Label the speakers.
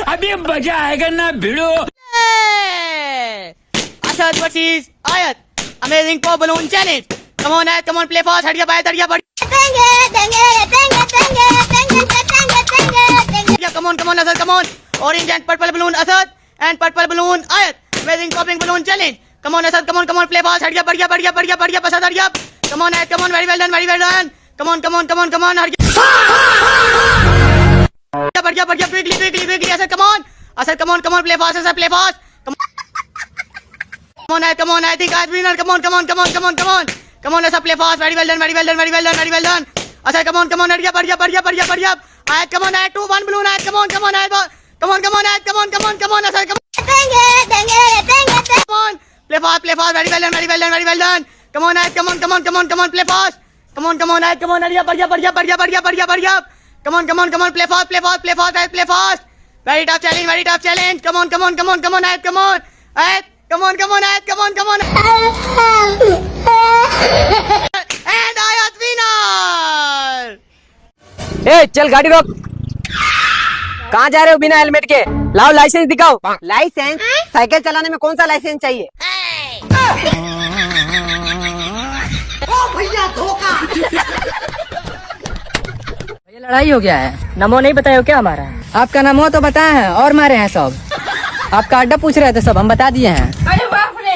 Speaker 1: अभी मजा आएगा ना भिड़ो।
Speaker 2: असद वर्सेस आयत, amazing pop balloon challenge. Come on आयत, कम ऑन प्ले फास्ट, हट गया बाय, हट गया बढ़। Come on, Asad, come on. Orange and purple balloon, Asad, and purple balloon, Ayat. Amazing popping balloon challenge. Come on, Asad, come on, play fast. हट गया, बढ़ गया, Asad, हट गया. Come on, Ayat, come on, very well done. Come on, hट गया. बढ़ गया, quickly, Asad, come on. Asad, come on, play fast, Asad, play fast. Come on, Ayat, I think Ayat winner. Come on. Come on, Asad, play fast. Very well done. Asad, come on, हट गया, बढ़ गया. Ayat, come on, Ayat, 2-1 balloon, Ayat, come on, Ayat, come on, Ayat, come on, Asad, come on, play fast, very well done. Come on, Ayat, come on, play fast. Come on, Ayat, come on, बढ़ गया. Come on, play fast, Ayat, play fast. Very tough challenge. Come on, Ayat, come on. Ayat, come on, Ayat, come on. And Ayat winner.
Speaker 3: ए चल गाड़ी रोक। कहाँ जा रहे हो बिना हेलमेट के? लाओ लाइसेंस दिखाओ।
Speaker 4: लाइसेंस? साइकिल चलाने में कौन सा लाइसेंस चाहिए?
Speaker 2: भैया धोखा।
Speaker 3: ये लड़ाई हो गया है। नमो नहीं बताया क्या हमारा? आपका नाम हो तो बताए हैं और मारे हैं सब। आपका अड्डा पूछ रहे थे सब, हम बता दिए हैं। अरे बाप रे।